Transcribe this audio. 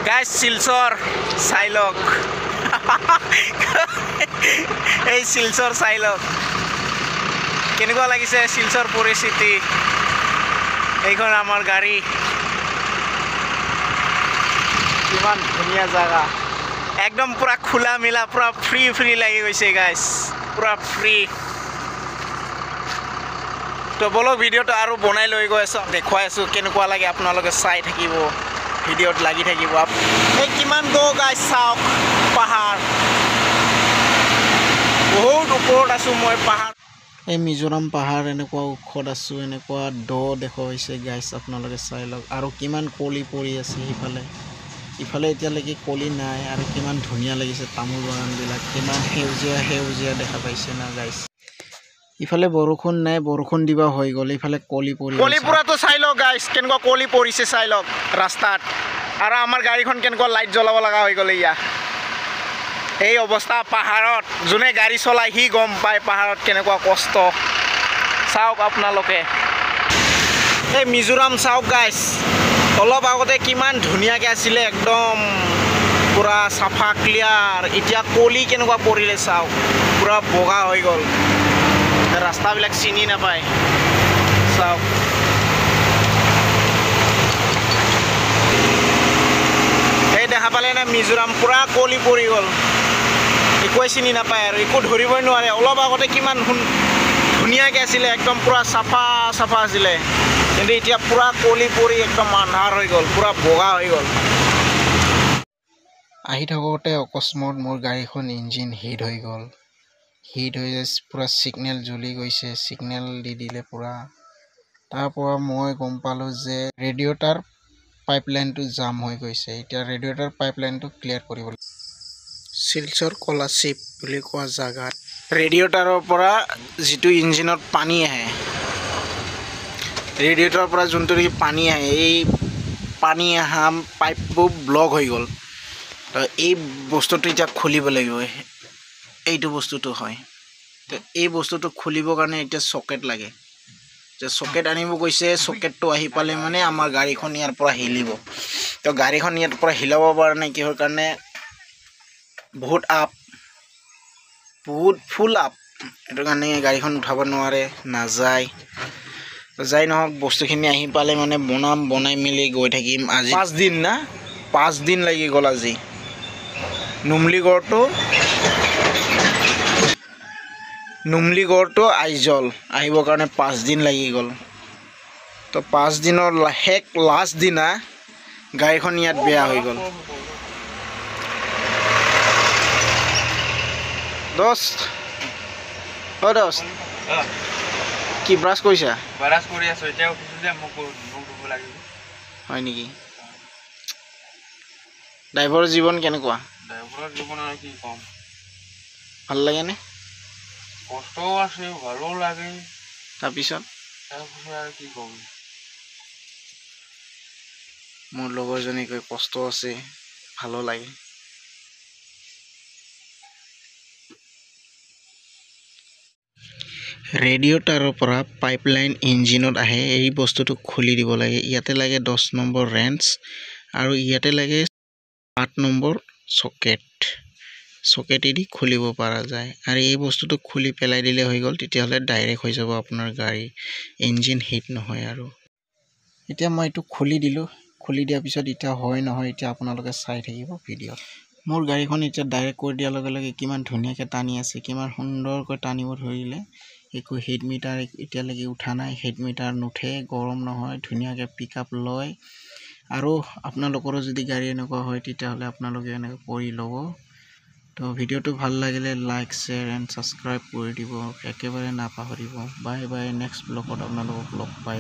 guys Silchar চাই লওক এই শিলচৰ চাই লওক কেনেকুৱা লাগিছে শিলচৰ পৰিস্থিতি এইখন আমাৰ গাড়ী কিমান ধুনীয়া জায়গা একদম পুৰা খোলা মেলা পুৰা ফ্ৰী লাগি গৈছে গাইজ পুৰা ফ্ৰী তো বলক ভিডিঅ'টো আৰু বনাই লৈ গৈ আছোঁ দেখুৱাই আছোঁ কেনেকুৱা লাগে আপোনালোকে চাই থাকিব ভিডিঅ'ত লাগি থাকিব এই কিমান দ গাইজ চাওক পাহাৰ বহুত ওপৰত আছোঁ মই পাহাৰ এই মিজোৰাম পাহাৰ এনেকুৱা ওখত আছোঁ এনেকুৱা দ দেখা হৈছে গাইজ আপোনালোকে চাই লওক আৰু কিমান কলি পৰি আছে ইফালে এতিয়ালৈকে কলি নাই আৰু কিমান ধুনীয়া লাগিছে তামোল বাগানবিলাক কিমান সেউজীয়া দেখা পাইছে না গাইজ ইফালে বৰষুণ নাই বৰষুণ দিবা হৈ গ'ল ইফালে কলি পৰাটো চাই লওক গাইজ কেনেকুৱা কলি পৰিছে চাই লওক ৰাস্তাত আৰু আমাৰ গাড়ীখন কেনেকুৱা লাইট জ্বলাব লগা হৈ গ'ল ইয়া এই অৱস্থা পাহাৰত যোনে গাড়ী চলাই সি গম পায় পাহাৰত কেনেকুৱা কষ্ট চাওক আপোনালোকে এই মিজোৰাম চাওক গাইজ অলপ আগতে কিমান ধুনীয়াকৈ আছিলে একদম পুৰা চাফা ক্লিয়াৰ এতিয়া কলি কেনেকুৱা পৰিলে চাওক পুৰা বগা হৈ গ'ল ৰাস্তাবিলাক চিনি নাপায় চাওক এই দেখা পালে না মিজোৰাম পুৰা কলি পৰি গ'ল একোৱে চিনি নাপায় আৰু একো ধৰিবই নোৱাৰে অলপ আগতে কিমান ধুনীয়াকৈ আছিলে একদম পুৰা চাফা আছিলে কিন্তু এতিয়া পুৰা কলি পৰি একদম আন্ধাৰ হৈ গ'ল পুৰা বগা হৈ গ'ল আহি থাকোঁতে অকস্মাত মোৰ গাড়ীখন ইঞ্জিন হিট হৈ গ'ল পুৰা ছিগনেল জ্বলি গৈছে ছিগনেল দি দিলে পুৰা তাৰপৰা মই গম পালোঁ যে ৰেডিঅ'টাৰ পাইপলাইনটো জাম হৈ গৈছে এতিয়া ৰেডিঅ'টাৰ পাইপলাইনটো ক্লিয়াৰ কৰিব লাগিব শিলচৰ কলাচিপ বুলি কোৱা জাগাত ৰেডিঅ'টাৰৰ পৰা যিটো ইঞ্জিনত পানী আহে ৰেডিঅ'টাৰৰ পৰা যোনটো পানী আহে এই পানী অহা পাইপবোৰ ব্লক হৈ গ'ল তো এই বস্তুটো এতিয়া খুলিব লাগিব এইটো বস্তুটো হয় তো এই বস্তুটো খুলিবৰ কাৰণে এতিয়া চকেট লাগে যে চকেট আনিব গৈছে চকেটটো আহি পালে মানে আমাৰ গাড়ীখন ইয়াৰ পৰা হিলিব তো গাড়ীখন ইয়াৰ পৰা হিলাব পৰা নাই কিহৰ কাৰণে বহুত ফুল আপ সেইটো কাৰণে গাড়ীখন উঠাব নোৱাৰে নাযায় যাই নহওক বস্তুখিনি আহি পালে মানে বনাই মেলি গৈ থাকিম আজি 5 দিন না 5 দিন লাগি গ'ল আজি নুমলিগড়টো আইজল আহিবৰ কাৰণে 5 দিন লাগি গ'ল তো 5 দিনৰ লাষ্ট দিনা গাড়ীখন ইয়াত বেয়া হৈ গ'ল দোস্ত কি ব্ৰাছ কৰিছা হয় নেকি ড্ৰাইভাৰৰ জীৱন কেনেকুৱা ভাল লাগেনে কষ্টও আছে ভালো লাগে তাৰপিছত কি ক'ম মোৰ লগৰজনী কৈ কষ্ট আছে ভালো লাগে ৰেডিঅ'টাৰৰ পৰা পাইপলাইন ইঞ্জিনত আহে এই বস্তুটো খুলি দিব লাগে ইয়াতে লাগে 10 নম্বৰ ৰেঞ্চ আৰু ইয়াতে লাগে 8 নম্বৰ চকেটেদি খুলিব পৰা যায় আৰু এই বস্তুটো খুলি পেলাই দিলে হৈ গ'ল তেতিয়াহ'লে ডাইৰেক্ট হৈ যাব আপোনাৰ গাড়ী ইঞ্জিন হিট নহয় আৰু এতিয়া মই এইটো খুলি দিলোঁ খুলি দিয়াৰ পিছত এতিয়া হয় নহয় এতিয়া আপোনালোকে চাই থাকিব ভিডিঅ'ত মোৰ গাড়ীখন এতিয়া ডাইৰেক্ট কৰি দিয়াৰ লগে লগে কিমান ধুনীয়াকৈ টানি আছে কিমান সুন্দৰকৈ টানিব ধৰিলে একো হিট মিটাৰ এতিয়ালৈকে উঠা নাই হিট মিটাৰ নুঠে গৰম নহয় ধুনীয়াকৈ পিক আপ লয় আৰু আপোনালোকৰো যদি গাড়ী এনেকুৱা হয় তেতিয়াহ'লে আপোনালোকে এনেকৈ কৰি ল'ব তো ভিডিঅ'টো ভাল লাগিলে লাইক শ্বেয়াৰ এণ্ড ছাবস্ক্ৰাইব কৰি দিব একেবাৰে নাপাহৰিব বাই নেক্সট ব্লগত আপোনালোকক লগ পাই